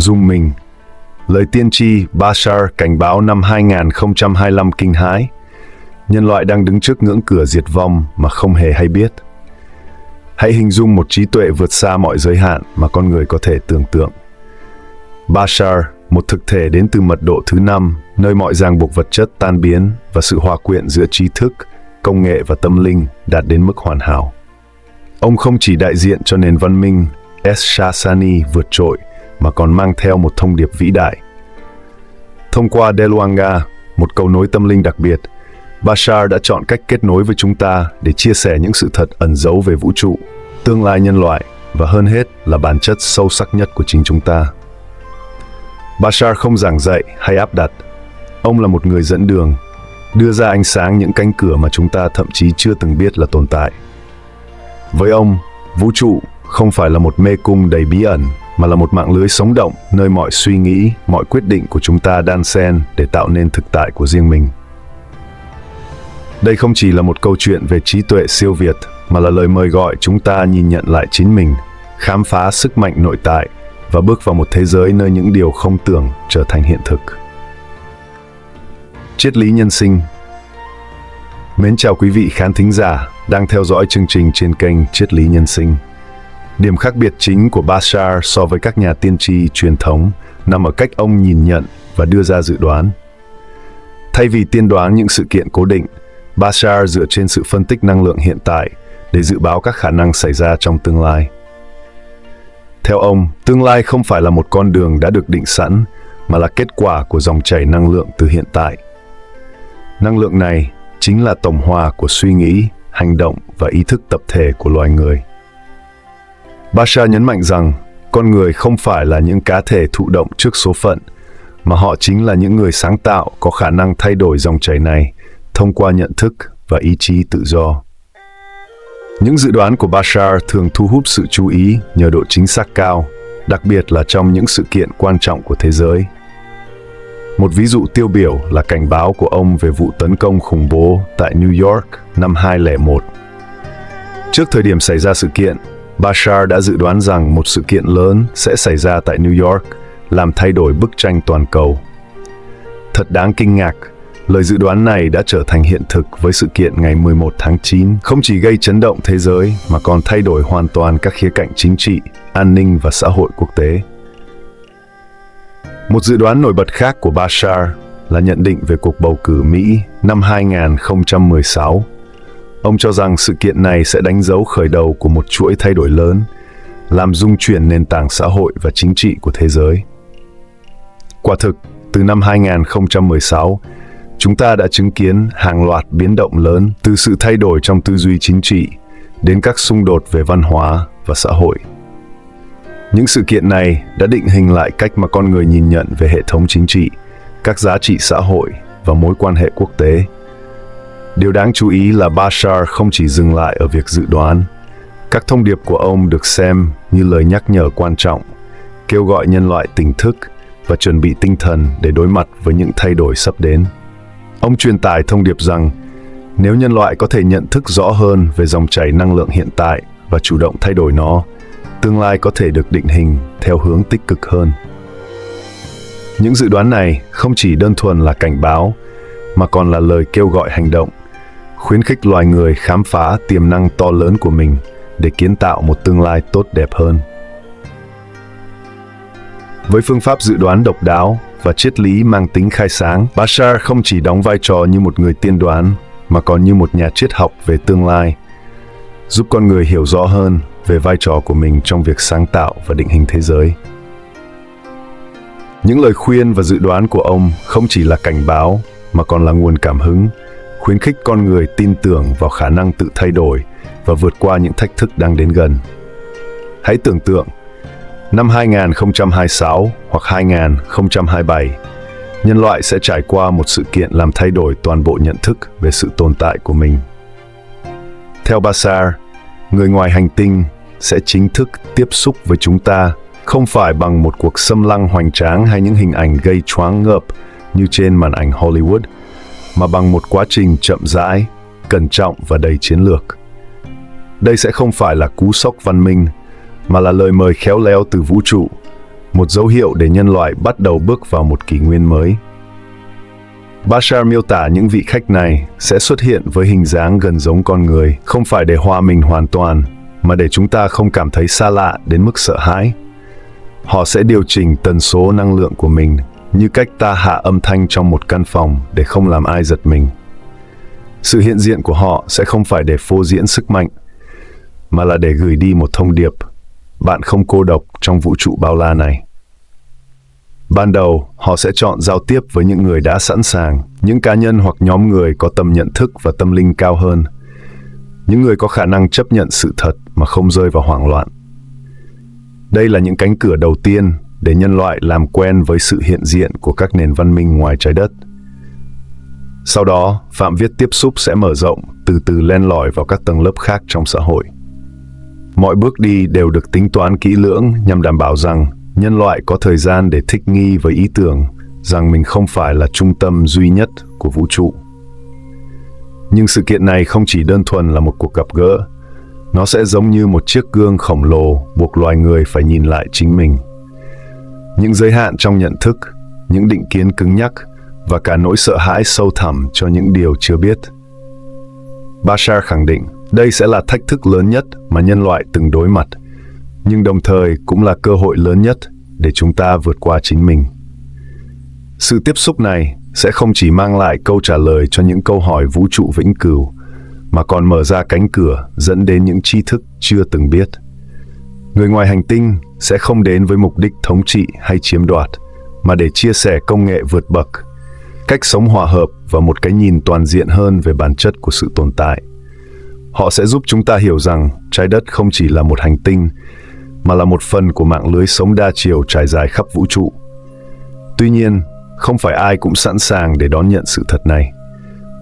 Zoom mình. Lời tiên tri Bashar cảnh báo năm 2025 kinh hãi. Nhân loại đang đứng trước ngưỡng cửa diệt vong mà không hề hay biết. Hãy hình dung một trí tuệ vượt xa mọi giới hạn mà con người có thể tưởng tượng. Bashar, một thực thể đến từ mật độ thứ 5, nơi mọi ràng buộc vật chất tan biến và sự hòa quyện giữa trí thức, công nghệ và tâm linh đạt đến mức hoàn hảo. Ông không chỉ đại diện cho nền văn minh Es-Shasani vượt trội, mà còn mang theo một thông điệp vĩ đại. Thông qua Deluanga, một cầu nối tâm linh đặc biệt, Bashar đã chọn cách kết nối với chúng ta để chia sẻ những sự thật ẩn giấu về vũ trụ, tương lai nhân loại và hơn hết là bản chất sâu sắc nhất của chính chúng ta. Bashar không giảng dạy hay áp đặt. Ông là một người dẫn đường, đưa ra ánh sáng những cánh cửa mà chúng ta thậm chí chưa từng biết là tồn tại. Với ông, vũ trụ không phải là một mê cung đầy bí ẩn, mà là một mạng lưới sống động nơi mọi suy nghĩ, mọi quyết định của chúng ta đan xen để tạo nên thực tại của riêng mình. Đây không chỉ là một câu chuyện về trí tuệ siêu việt, mà là lời mời gọi chúng ta nhìn nhận lại chính mình, khám phá sức mạnh nội tại và bước vào một thế giới nơi những điều không tưởng trở thành hiện thực. Triết lý nhân sinh. Mến chào quý vị khán thính giả đang theo dõi chương trình trên kênh Triết lý nhân sinh. Điểm khác biệt chính của Bashar so với các nhà tiên tri truyền thống nằm ở cách ông nhìn nhận và đưa ra dự đoán. Thay vì tiên đoán những sự kiện cố định, Bashar dựa trên sự phân tích năng lượng hiện tại để dự báo các khả năng xảy ra trong tương lai. Theo ông, tương lai không phải là một con đường đã được định sẵn, mà là kết quả của dòng chảy năng lượng từ hiện tại. Năng lượng này chính là tổng hòa của suy nghĩ, hành động và ý thức tập thể của loài người. Bashar nhấn mạnh rằng con người không phải là những cá thể thụ động trước số phận, mà họ chính là những người sáng tạo có khả năng thay đổi dòng chảy này thông qua nhận thức và ý chí tự do. Những dự đoán của Bashar thường thu hút sự chú ý nhờ độ chính xác cao, đặc biệt là trong những sự kiện quan trọng của thế giới. Một ví dụ tiêu biểu là cảnh báo của ông về vụ tấn công khủng bố tại New York năm 2001. Trước thời điểm xảy ra sự kiện, Bashar đã dự đoán rằng một sự kiện lớn sẽ xảy ra tại New York, làm thay đổi bức tranh toàn cầu. Thật đáng kinh ngạc, lời dự đoán này đã trở thành hiện thực với sự kiện ngày 11 tháng 9, không chỉ gây chấn động thế giới mà còn thay đổi hoàn toàn các khía cạnh chính trị, an ninh và xã hội quốc tế. Một dự đoán nổi bật khác của Bashar là nhận định về cuộc bầu cử Mỹ năm 2016. Ông cho rằng sự kiện này sẽ đánh dấu khởi đầu của một chuỗi thay đổi lớn, làm rung chuyển nền tảng xã hội và chính trị của thế giới. Quả thực, từ năm 2016, chúng ta đã chứng kiến hàng loạt biến động lớn, từ sự thay đổi trong tư duy chính trị đến các xung đột về văn hóa và xã hội. Những sự kiện này đã định hình lại cách mà con người nhìn nhận về hệ thống chính trị, các giá trị xã hội và mối quan hệ quốc tế. Điều đáng chú ý là Bashar không chỉ dừng lại ở việc dự đoán. Các thông điệp của ông được xem như lời nhắc nhở quan trọng, kêu gọi nhân loại tỉnh thức và chuẩn bị tinh thần để đối mặt với những thay đổi sắp đến. Ông truyền tải thông điệp rằng nếu nhân loại có thể nhận thức rõ hơn về dòng chảy năng lượng hiện tại và chủ động thay đổi nó, tương lai có thể được định hình theo hướng tích cực hơn. Những dự đoán này không chỉ đơn thuần là cảnh báo, mà còn là lời kêu gọi hành động, khuyến khích loài người khám phá tiềm năng to lớn của mình để kiến tạo một tương lai tốt đẹp hơn. Với phương pháp dự đoán độc đáo và triết lý mang tính khai sáng, Bashar không chỉ đóng vai trò như một người tiên đoán, mà còn như một nhà triết học về tương lai, giúp con người hiểu rõ hơn về vai trò của mình trong việc sáng tạo và định hình thế giới. Những lời khuyên và dự đoán của ông không chỉ là cảnh báo, mà còn là nguồn cảm hứng, khuyến khích con người tin tưởng vào khả năng tự thay đổi và vượt qua những thách thức đang đến gần. Hãy tưởng tượng, năm 2026 hoặc 2027, nhân loại sẽ trải qua một sự kiện làm thay đổi toàn bộ nhận thức về sự tồn tại của mình. Theo Bashar, người ngoài hành tinh sẽ chính thức tiếp xúc với chúng ta, không phải bằng một cuộc xâm lăng hoành tráng hay những hình ảnh gây choáng ngợp như trên màn ảnh Hollywood, mà bằng một quá trình chậm rãi, cẩn trọng và đầy chiến lược. Đây sẽ không phải là cú sốc văn minh, mà là lời mời khéo léo từ vũ trụ, một dấu hiệu để nhân loại bắt đầu bước vào một kỷ nguyên mới. Bashar miêu tả những vị khách này sẽ xuất hiện với hình dáng gần giống con người, không phải để hòa mình hoàn toàn, mà để chúng ta không cảm thấy xa lạ đến mức sợ hãi. Họ sẽ điều chỉnh tần số năng lượng của mình, như cách ta hạ âm thanh trong một căn phòng để không làm ai giật mình. Sự hiện diện của họ sẽ không phải để phô diễn sức mạnh, mà là để gửi đi một thông điệp: bạn không cô độc trong vũ trụ bao la này. Ban đầu, họ sẽ chọn giao tiếp với những người đã sẵn sàng, những cá nhân hoặc nhóm người có tầm nhận thức và tâm linh cao hơn, những người có khả năng chấp nhận sự thật mà không rơi vào hoảng loạn. Đây là những cánh cửa đầu tiên để nhân loại làm quen với sự hiện diện của các nền văn minh ngoài trái đất. Sau đó, phạm vi tiếp xúc sẽ mở rộng, từ từ len lỏi vào các tầng lớp khác trong xã hội. Mọi bước đi đều được tính toán kỹ lưỡng nhằm đảm bảo rằng nhân loại có thời gian để thích nghi với ý tưởng rằng mình không phải là trung tâm duy nhất của vũ trụ. Nhưng sự kiện này không chỉ đơn thuần là một cuộc gặp gỡ, nó sẽ giống như một chiếc gương khổng lồ buộc loài người phải nhìn lại chính mình. Những giới hạn trong nhận thức, những định kiến cứng nhắc và cả nỗi sợ hãi sâu thẳm cho những điều chưa biết. Bashar khẳng định đây sẽ là thách thức lớn nhất mà nhân loại từng đối mặt, nhưng đồng thời cũng là cơ hội lớn nhất để chúng ta vượt qua chính mình. Sự tiếp xúc này sẽ không chỉ mang lại câu trả lời cho những câu hỏi vũ trụ vĩnh cửu, mà còn mở ra cánh cửa dẫn đến những tri thức chưa từng biết. Người ngoài hành tinh sẽ không đến với mục đích thống trị hay chiếm đoạt, mà để chia sẻ công nghệ vượt bậc, cách sống hòa hợp và một cái nhìn toàn diện hơn về bản chất của sự tồn tại. Họ sẽ giúp chúng ta hiểu rằng trái đất không chỉ là một hành tinh, mà là một phần của mạng lưới sống đa chiều trải dài khắp vũ trụ. Tuy nhiên, không phải ai cũng sẵn sàng để đón nhận sự thật này.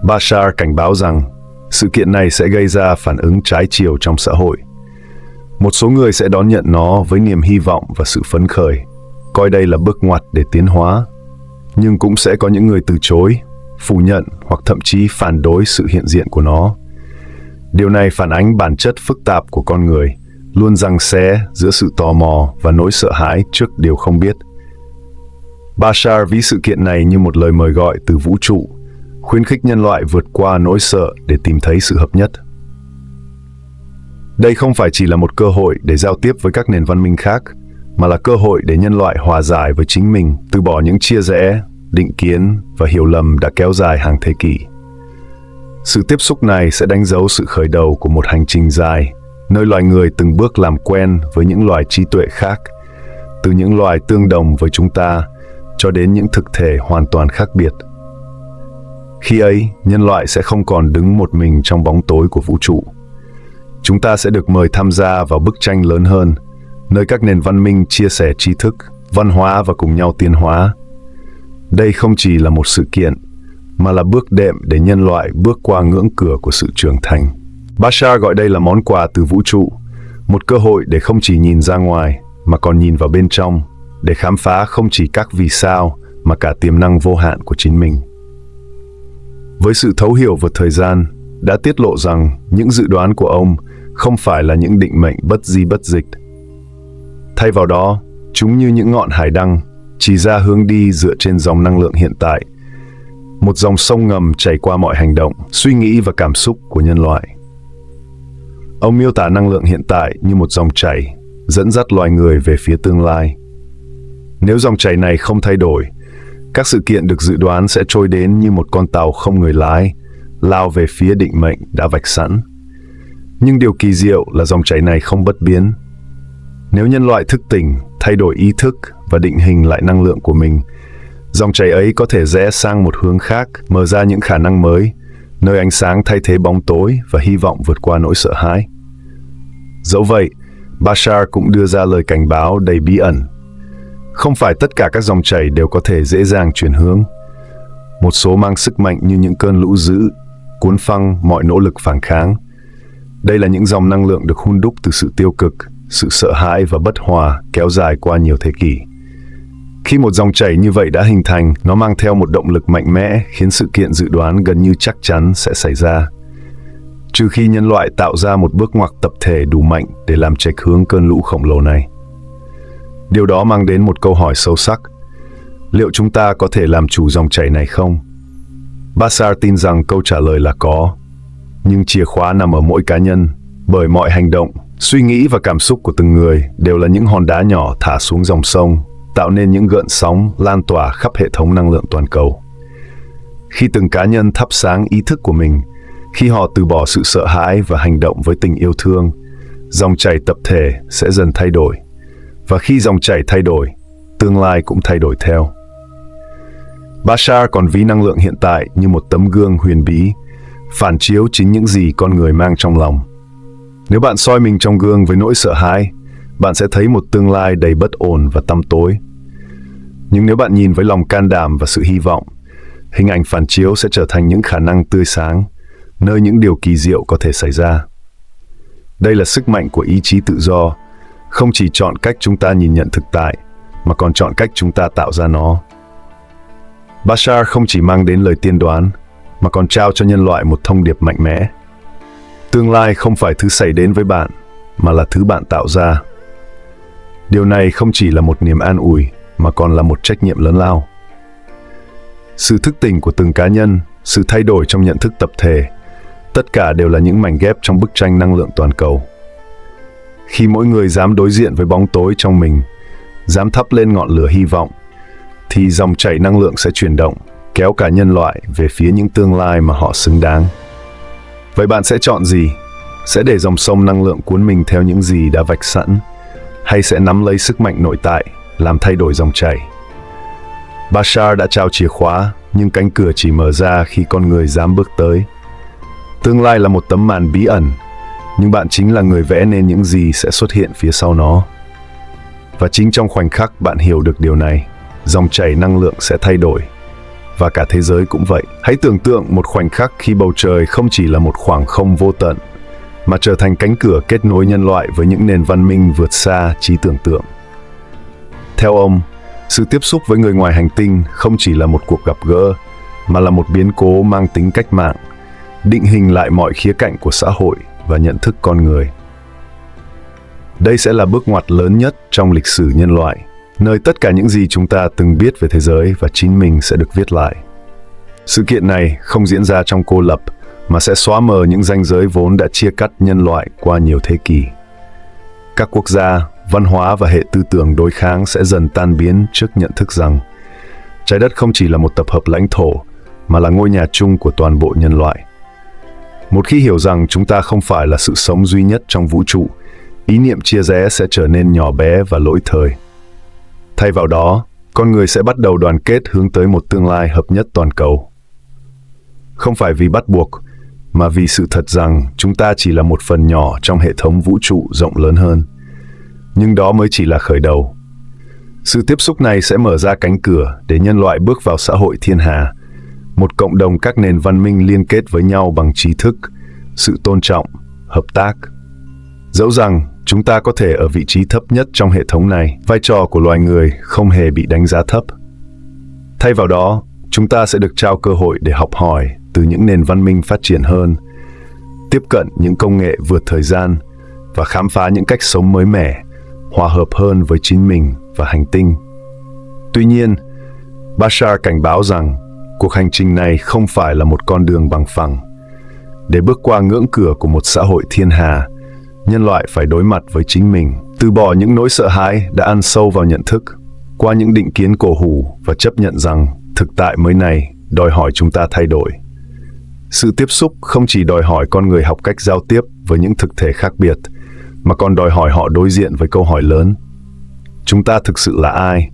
Bashar cảnh báo rằng sự kiện này sẽ gây ra phản ứng trái chiều trong xã hội. Một số người sẽ đón nhận nó với niềm hy vọng và sự phấn khởi, coi đây là bước ngoặt để tiến hóa. Nhưng cũng sẽ có những người từ chối, phủ nhận hoặc thậm chí phản đối sự hiện diện của nó. Điều này phản ánh bản chất phức tạp của con người, luôn giằng xé giữa sự tò mò và nỗi sợ hãi trước điều không biết. Bashar ví sự kiện này như một lời mời gọi từ vũ trụ, khuyến khích nhân loại vượt qua nỗi sợ để tìm thấy sự hợp nhất. Đây không phải chỉ là một cơ hội để giao tiếp với các nền văn minh khác, mà là cơ hội để nhân loại hòa giải với chính mình, từ bỏ những chia rẽ, định kiến và hiểu lầm đã kéo dài hàng thế kỷ. Sự tiếp xúc này sẽ đánh dấu sự khởi đầu của một hành trình dài, nơi loài người từng bước làm quen với những loài trí tuệ khác, từ những loài tương đồng với chúng ta cho đến những thực thể hoàn toàn khác biệt. Khi ấy, nhân loại sẽ không còn đứng một mình trong bóng tối của vũ trụ. Chúng ta sẽ được mời tham gia vào bức tranh lớn hơn, nơi các nền văn minh chia sẻ tri thức, văn hóa và cùng nhau tiến hóa. Đây không chỉ là một sự kiện, mà là bước đệm để nhân loại bước qua ngưỡng cửa của sự trưởng thành. Bashar gọi đây là món quà từ vũ trụ, một cơ hội để không chỉ nhìn ra ngoài, mà còn nhìn vào bên trong, để khám phá không chỉ các vì sao, mà cả tiềm năng vô hạn của chính mình. Với sự thấu hiểu vượt thời gian, đã tiết lộ rằng những dự đoán của ông không phải là những định mệnh bất di bất dịch. Thay vào đó, chúng như những ngọn hải đăng, chỉ ra hướng đi dựa trên dòng năng lượng hiện tại, một dòng sông ngầm chảy qua mọi hành động, suy nghĩ và cảm xúc của nhân loại. Ông miêu tả năng lượng hiện tại như một dòng chảy, dẫn dắt loài người về phía tương lai. Nếu dòng chảy này không thay đổi, các sự kiện được dự đoán sẽ trôi đến như một con tàu không người lái, lao về phía định mệnh đã vạch sẵn. Nhưng điều kỳ diệu là dòng chảy này không bất biến. Nếu nhân loại thức tỉnh, thay đổi ý thức và định hình lại năng lượng của mình, dòng chảy ấy có thể rẽ sang một hướng khác, mở ra những khả năng mới, nơi ánh sáng thay thế bóng tối và hy vọng vượt qua nỗi sợ hãi. Dẫu vậy, Bashar cũng đưa ra lời cảnh báo đầy bí ẩn. Không phải tất cả các dòng chảy đều có thể dễ dàng chuyển hướng. Một số mang sức mạnh như những cơn lũ dữ, cuốn phăng mọi nỗ lực phản kháng. Đây là những dòng năng lượng được hun đúc từ sự tiêu cực, sự sợ hãi và bất hòa kéo dài qua nhiều thế kỷ. Khi một dòng chảy như vậy đã hình thành, nó mang theo một động lực mạnh mẽ khiến sự kiện dự đoán gần như chắc chắn sẽ xảy ra. Trừ khi nhân loại tạo ra một bước ngoặt tập thể đủ mạnh để làm chệch hướng cơn lũ khổng lồ này. Điều đó mang đến một câu hỏi sâu sắc. Liệu chúng ta có thể làm chủ dòng chảy này không? Bashar tin rằng câu trả lời là có. Nhưng chìa khóa nằm ở mỗi cá nhân, bởi mọi hành động, suy nghĩ và cảm xúc của từng người đều là những hòn đá nhỏ thả xuống dòng sông, tạo nên những gợn sóng lan tỏa khắp hệ thống năng lượng toàn cầu. Khi từng cá nhân thắp sáng ý thức của mình, khi họ từ bỏ sự sợ hãi và hành động với tình yêu thương, dòng chảy tập thể sẽ dần thay đổi. Và khi dòng chảy thay đổi, tương lai cũng thay đổi theo. Bashar còn ví năng lượng hiện tại như một tấm gương huyền bí, phản chiếu chính những gì con người mang trong lòng. Nếu bạn soi mình trong gương với nỗi sợ hãi, bạn sẽ thấy một tương lai đầy bất ổn và tăm tối. Nhưng nếu bạn nhìn với lòng can đảm và sự hy vọng, hình ảnh phản chiếu sẽ trở thành những khả năng tươi sáng, nơi những điều kỳ diệu có thể xảy ra. Đây là sức mạnh của ý chí tự do, không chỉ chọn cách chúng ta nhìn nhận thực tại, mà còn chọn cách chúng ta tạo ra nó. Bashar không chỉ mang đến lời tiên đoán, mà còn trao cho nhân loại một thông điệp mạnh mẽ. Tương lai không phải thứ xảy đến với bạn, mà là thứ bạn tạo ra. Điều này không chỉ là một niềm an ủi, mà còn là một trách nhiệm lớn lao. Sự thức tỉnh của từng cá nhân, sự thay đổi trong nhận thức tập thể, tất cả đều là những mảnh ghép trong bức tranh năng lượng toàn cầu. Khi mỗi người dám đối diện với bóng tối trong mình, dám thắp lên ngọn lửa hy vọng, thì dòng chảy năng lượng sẽ chuyển động, kéo cả nhân loại về phía những tương lai mà họ xứng đáng. Vậy bạn sẽ chọn gì? Sẽ để dòng sông năng lượng cuốn mình theo những gì đã vạch sẵn, hay sẽ nắm lấy sức mạnh nội tại, làm thay đổi dòng chảy? Bashar đã trao chìa khóa, nhưng cánh cửa chỉ mở ra khi con người dám bước tới. Tương lai là một tấm màn bí ẩn, nhưng bạn chính là người vẽ nên những gì sẽ xuất hiện phía sau nó. Và chính trong khoảnh khắc bạn hiểu được điều này, dòng chảy năng lượng sẽ thay đổi. Và cả thế giới cũng vậy. Hãy tưởng tượng một khoảnh khắc khi bầu trời không chỉ là một khoảng không vô tận, mà trở thành cánh cửa kết nối nhân loại với những nền văn minh vượt xa trí tưởng tượng. Theo ông, sự tiếp xúc với người ngoài hành tinh không chỉ là một cuộc gặp gỡ, mà là một biến cố mang tính cách mạng, định hình lại mọi khía cạnh của xã hội và nhận thức con người. Đây sẽ là bước ngoặt lớn nhất trong lịch sử nhân loại, nơi tất cả những gì chúng ta từng biết về thế giới và chính mình sẽ được viết lại. Sự kiện này không diễn ra trong cô lập, mà sẽ xóa mờ những ranh giới vốn đã chia cắt nhân loại qua nhiều thế kỷ. Các quốc gia, văn hóa và hệ tư tưởng đối kháng sẽ dần tan biến trước nhận thức rằng trái đất không chỉ là một tập hợp lãnh thổ, mà là ngôi nhà chung của toàn bộ nhân loại. Một khi hiểu rằng chúng ta không phải là sự sống duy nhất trong vũ trụ, ý niệm chia rẽ sẽ trở nên nhỏ bé và lỗi thời. Thay vào đó, con người sẽ bắt đầu đoàn kết hướng tới một tương lai hợp nhất toàn cầu. Không phải vì bắt buộc, mà vì sự thật rằng chúng ta chỉ là một phần nhỏ trong hệ thống vũ trụ rộng lớn hơn. Nhưng đó mới chỉ là khởi đầu. Sự tiếp xúc này sẽ mở ra cánh cửa để nhân loại bước vào xã hội thiên hà, một cộng đồng các nền văn minh liên kết với nhau bằng trí thức, sự tôn trọng, hợp tác. Dẫu rằng chúng ta có thể ở vị trí thấp nhất trong hệ thống này, vai trò của loài người không hề bị đánh giá thấp. Thay vào đó, chúng ta sẽ được trao cơ hội để học hỏi từ những nền văn minh phát triển hơn, tiếp cận những công nghệ vượt thời gian và khám phá những cách sống mới mẻ, hòa hợp hơn với chính mình và hành tinh. Tuy nhiên, Bashar cảnh báo rằng cuộc hành trình này không phải là một con đường bằng phẳng. Để bước qua ngưỡng cửa của một xã hội thiên hà, nhân loại phải đối mặt với chính mình, từ bỏ những nỗi sợ hãi đã ăn sâu vào nhận thức, qua những định kiến cổ hủ và chấp nhận rằng thực tại mới này đòi hỏi chúng ta thay đổi. Sự tiếp xúc không chỉ đòi hỏi con người học cách giao tiếp với những thực thể khác biệt, mà còn đòi hỏi họ đối diện với câu hỏi lớn. Chúng ta thực sự là ai?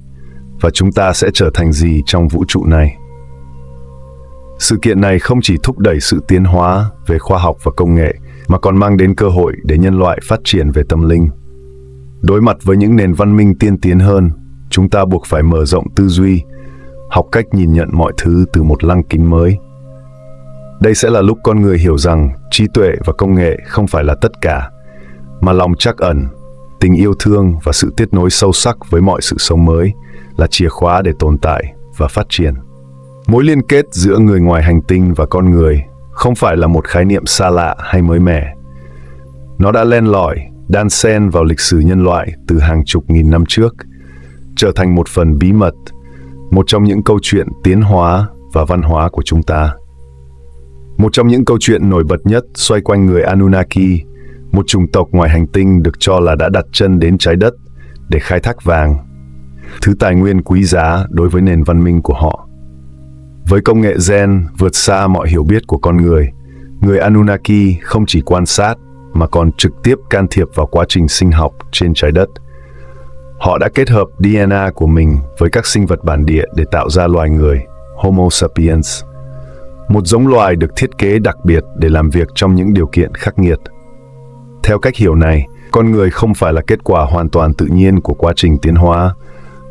Và chúng ta sẽ trở thành gì trong vũ trụ này? Sự kiện này không chỉ thúc đẩy sự tiến hóa về khoa học và công nghệ, mà còn mang đến cơ hội để nhân loại phát triển về tâm linh. Đối mặt với những nền văn minh tiên tiến hơn, chúng ta buộc phải mở rộng tư duy, học cách nhìn nhận mọi thứ từ một lăng kính mới. Đây sẽ là lúc con người hiểu rằng trí tuệ và công nghệ không phải là tất cả, mà lòng trắc ẩn, tình yêu thương và sự kết nối sâu sắc với mọi sự sống mới là chìa khóa để tồn tại và phát triển. Mối liên kết giữa người ngoài hành tinh và con người không phải là một khái niệm xa lạ hay mới mẻ. Nó đã len lỏi, đan xen vào lịch sử nhân loại từ hàng chục nghìn năm trước, trở thành một phần bí mật, một trong những câu chuyện tiến hóa và văn hóa của chúng ta. Một trong những câu chuyện nổi bật nhất xoay quanh người Anunnaki, một chủng tộc ngoài hành tinh được cho là đã đặt chân đến trái đất để khai thác vàng, thứ tài nguyên quý giá đối với nền văn minh của họ. Với công nghệ gen vượt xa mọi hiểu biết của con người Anunnaki không chỉ quan sát mà còn trực tiếp can thiệp vào quá trình sinh học trên trái đất. Họ đã kết hợp DNA của mình với các sinh vật bản địa để tạo ra loài người Homo sapiens, một giống loài được thiết kế đặc biệt để làm việc trong những điều kiện khắc nghiệt. Theo cách hiểu này, con người không phải là kết quả hoàn toàn tự nhiên của quá trình tiến hóa,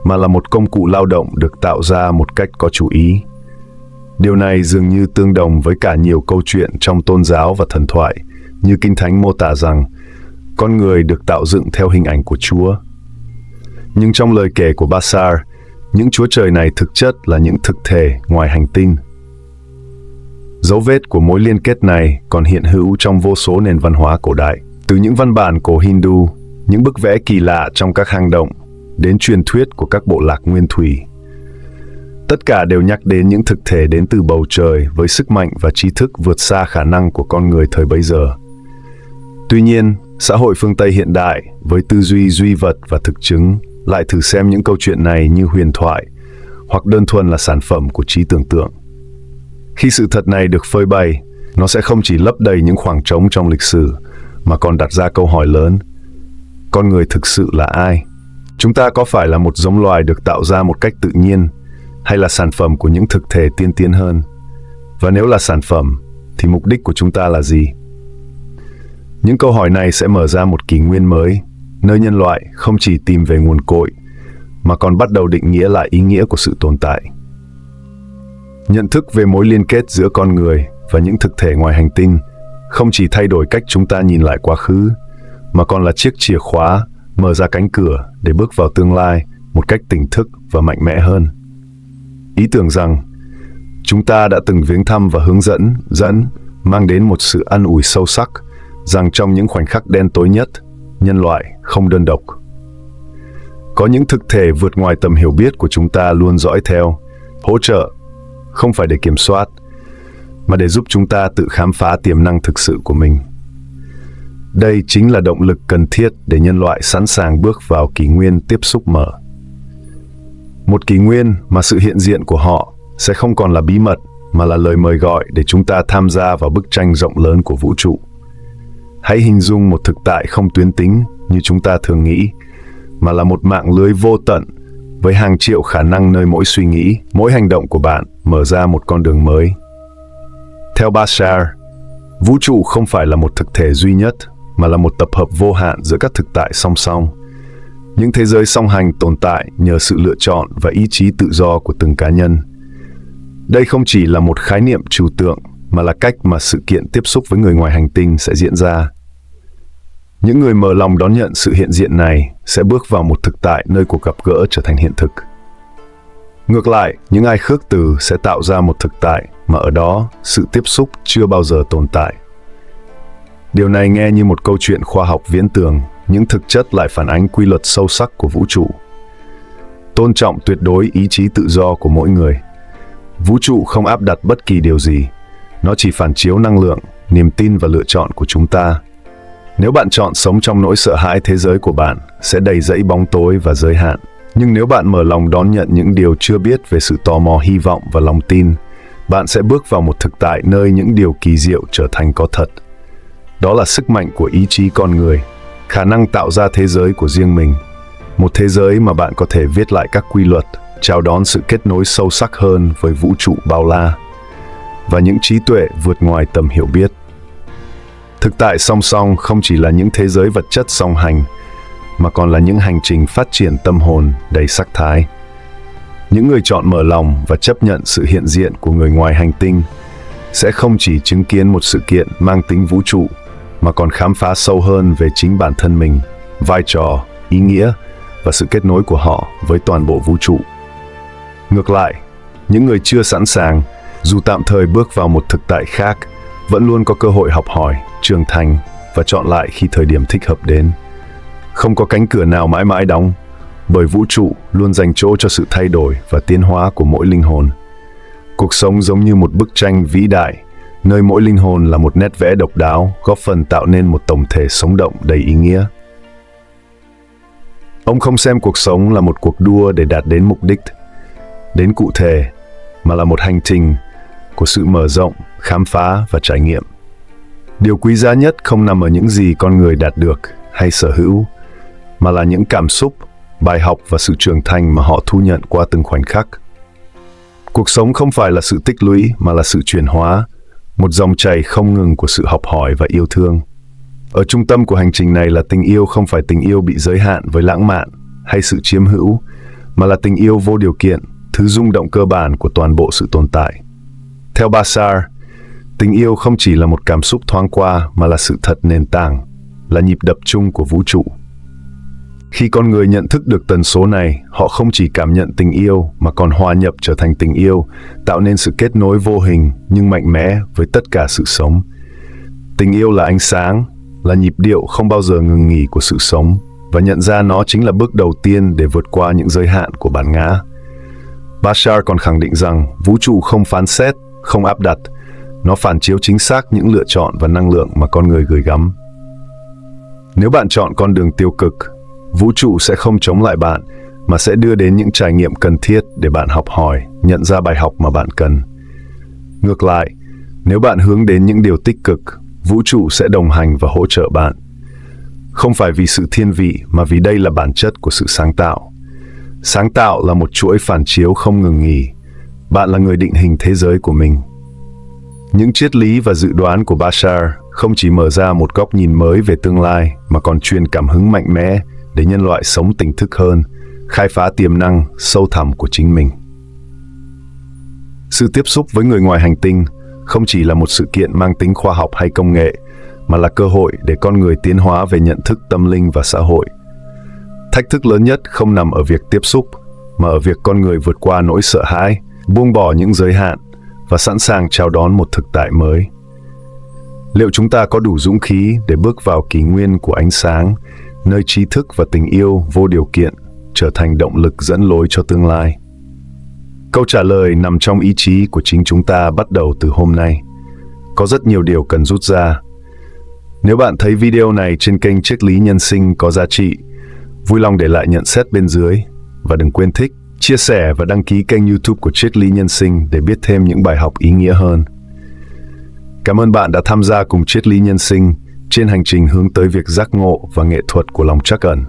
mà là một công cụ lao động được tạo ra một cách có chủ ý. Điều này dường như tương đồng với cả nhiều câu chuyện trong tôn giáo và thần thoại, như Kinh Thánh mô tả rằng con người được tạo dựng theo hình ảnh của Chúa. Nhưng trong lời kể của Bashar, những chúa trời này thực chất là những thực thể ngoài hành tinh. Dấu vết của mối liên kết này còn hiện hữu trong vô số nền văn hóa cổ đại, từ những văn bản cổ Hindu, những bức vẽ kỳ lạ trong các hang động, đến truyền thuyết của các bộ lạc nguyên thủy. Tất cả đều nhắc đến những thực thể đến từ bầu trời với sức mạnh và trí thức vượt xa khả năng của con người thời bấy giờ. Tuy nhiên, xã hội phương Tây hiện đại với tư duy duy vật và thực chứng lại thử xem những câu chuyện này như huyền thoại hoặc đơn thuần là sản phẩm của trí tưởng tượng. Khi sự thật này được phơi bày, nó sẽ không chỉ lấp đầy những khoảng trống trong lịch sử mà còn đặt ra câu hỏi lớn: con người thực sự là ai? Chúng ta có phải là một giống loài được tạo ra một cách tự nhiên, hay là sản phẩm của những thực thể tiên tiến hơn? Và nếu là sản phẩm, thì mục đích của chúng ta là gì? Những câu hỏi này sẽ mở ra một kỷ nguyên mới, nơi nhân loại không chỉ tìm về nguồn cội, mà còn bắt đầu định nghĩa lại ý nghĩa của sự tồn tại. Nhận thức về mối liên kết giữa con người và những thực thể ngoài hành tinh không chỉ thay đổi cách chúng ta nhìn lại quá khứ, mà còn là chiếc chìa khóa mở ra cánh cửa để bước vào tương lai một cách tỉnh thức và mạnh mẽ hơn. Ý tưởng rằng chúng ta đã từng viếng thăm và hướng dẫn mang đến một sự an ủi sâu sắc rằng trong những khoảnh khắc đen tối nhất, nhân loại không đơn độc. Có những thực thể vượt ngoài tầm hiểu biết của chúng ta luôn dõi theo, hỗ trợ, không phải để kiểm soát, mà để giúp chúng ta tự khám phá tiềm năng thực sự của mình. Đây chính là động lực cần thiết để nhân loại sẵn sàng bước vào kỷ nguyên tiếp xúc mở. Một kỷ nguyên mà sự hiện diện của họ sẽ không còn là bí mật, mà là lời mời gọi để chúng ta tham gia vào bức tranh rộng lớn của vũ trụ. Hãy hình dung một thực tại không tuyến tính như chúng ta thường nghĩ, mà là một mạng lưới vô tận với hàng triệu khả năng nơi mỗi suy nghĩ, mỗi hành động của bạn mở ra một con đường mới. Theo Bashar, vũ trụ không phải là một thực thể duy nhất, mà là một tập hợp vô hạn giữa các thực tại song song. Những thế giới song hành tồn tại nhờ sự lựa chọn và ý chí tự do của từng cá nhân. Đây không chỉ là một khái niệm trừu tượng, mà là cách mà sự kiện tiếp xúc với người ngoài hành tinh sẽ diễn ra. Những người mở lòng đón nhận sự hiện diện này sẽ bước vào một thực tại nơi cuộc gặp gỡ trở thành hiện thực. Ngược lại, những ai khước từ sẽ tạo ra một thực tại mà ở đó sự tiếp xúc chưa bao giờ tồn tại. Điều này nghe như một câu chuyện khoa học viễn tưởng, nhưng thực chất lại phản ánh quy luật sâu sắc của vũ trụ. Tôn trọng tuyệt đối ý chí tự do của mỗi người. Vũ trụ không áp đặt bất kỳ điều gì, nó chỉ phản chiếu năng lượng, niềm tin và lựa chọn của chúng ta. Nếu bạn chọn sống trong nỗi sợ hãi, thế giới của bạn sẽ đầy rẫy bóng tối và giới hạn. Nhưng nếu bạn mở lòng đón nhận những điều chưa biết về sự tò mò, hy vọng và lòng tin, bạn sẽ bước vào một thực tại nơi những điều kỳ diệu trở thành có thật. Đó là sức mạnh của ý chí con người, khả năng tạo ra thế giới của riêng mình. Một thế giới mà bạn có thể viết lại các quy luật, chào đón sự kết nối sâu sắc hơn với vũ trụ bao la và những trí tuệ vượt ngoài tầm hiểu biết. Thực tại song song không chỉ là những thế giới vật chất song hành, mà còn là những hành trình phát triển tâm hồn đầy sắc thái. Những người chọn mở lòng và chấp nhận sự hiện diện của người ngoài hành tinh sẽ không chỉ chứng kiến một sự kiện mang tính vũ trụ, mà còn khám phá sâu hơn về chính bản thân mình, vai trò, ý nghĩa và sự kết nối của họ với toàn bộ vũ trụ. Ngược lại, những người chưa sẵn sàng, dù tạm thời bước vào một thực tại khác, vẫn luôn có cơ hội học hỏi, trưởng thành và chọn lại khi thời điểm thích hợp đến. Không có cánh cửa nào mãi mãi đóng, bởi vũ trụ luôn dành chỗ cho sự thay đổi và tiến hóa của mỗi linh hồn. Cuộc sống giống như một bức tranh vĩ đại, nơi mỗi linh hồn là một nét vẽ độc đáo, góp phần tạo nên một tổng thể sống động đầy ý nghĩa. Ông không xem cuộc sống là một cuộc đua để đạt đến mục đích, đến cụ thể, mà là một hành trình của sự mở rộng, khám phá và trải nghiệm. Điều quý giá nhất không nằm ở những gì con người đạt được hay sở hữu, mà là những cảm xúc, bài học và sự trưởng thành mà họ thu nhận qua từng khoảnh khắc. Cuộc sống không phải là sự tích lũy mà là sự chuyển hóa, một dòng chảy không ngừng của sự học hỏi và yêu thương. Ở trung tâm của hành trình này là tình yêu, không phải tình yêu bị giới hạn với lãng mạn hay sự chiếm hữu, mà là tình yêu vô điều kiện, thứ rung động cơ bản của toàn bộ sự tồn tại. Theo Bashar, tình yêu không chỉ là một cảm xúc thoáng qua mà là sự thật nền tảng, là nhịp đập chung của vũ trụ. Khi con người nhận thức được tần số này, họ không chỉ cảm nhận tình yêu mà còn hòa nhập trở thành tình yêu, tạo nên sự kết nối vô hình nhưng mạnh mẽ với tất cả sự sống. Tình yêu là ánh sáng, là nhịp điệu không bao giờ ngừng nghỉ của sự sống, và nhận ra nó chính là bước đầu tiên để vượt qua những giới hạn của bản ngã. Bashar còn khẳng định rằng vũ trụ không phán xét, không áp đặt, nó phản chiếu chính xác những lựa chọn và năng lượng mà con người gửi gắm. Nếu bạn chọn con đường tiêu cực, vũ trụ sẽ không chống lại bạn, mà sẽ đưa đến những trải nghiệm cần thiết để bạn học hỏi, nhận ra bài học mà bạn cần. Ngược lại, nếu bạn hướng đến những điều tích cực, vũ trụ sẽ đồng hành và hỗ trợ bạn. Không phải vì sự thiên vị, mà vì đây là bản chất của sự sáng tạo. Sáng tạo là một chuỗi phản chiếu không ngừng nghỉ. Bạn là người định hình thế giới của mình. Những triết lý và dự đoán của Bashar không chỉ mở ra một góc nhìn mới về tương lai, mà còn truyền cảm hứng mạnh mẽ để nhân loại sống tỉnh thức hơn, khai phá tiềm năng sâu thẳm của chính mình. Sự tiếp xúc với người ngoài hành tinh không chỉ là một sự kiện mang tính khoa học hay công nghệ, mà là cơ hội để con người tiến hóa về nhận thức, tâm linh và xã hội. Thách thức lớn nhất không nằm ở việc tiếp xúc, mà ở việc con người vượt qua nỗi sợ hãi, buông bỏ những giới hạn và sẵn sàng chào đón một thực tại mới. Liệu chúng ta có đủ dũng khí để bước vào kỷ nguyên của ánh sáng, nơi trí thức và tình yêu vô điều kiện trở thành động lực dẫn lối cho tương lai? Câu trả lời nằm trong ý chí của chính chúng ta bắt đầu từ hôm nay. Có rất nhiều điều cần rút ra. Nếu bạn thấy video này trên kênh Triết lý Nhân sinh có giá trị, vui lòng để lại nhận xét bên dưới. Và đừng quên thích, chia sẻ và đăng ký kênh YouTube của Triết lý Nhân sinh để biết thêm những bài học ý nghĩa hơn. Cảm ơn bạn đã tham gia cùng Triết lý Nhân sinh trên hành trình hướng tới việc giác ngộ và nghệ thuật của lòng trắc ẩn.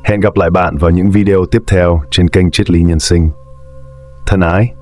Hẹn gặp lại bạn vào những video tiếp theo trên kênh Triết lý Nhân sinh. Thân ái!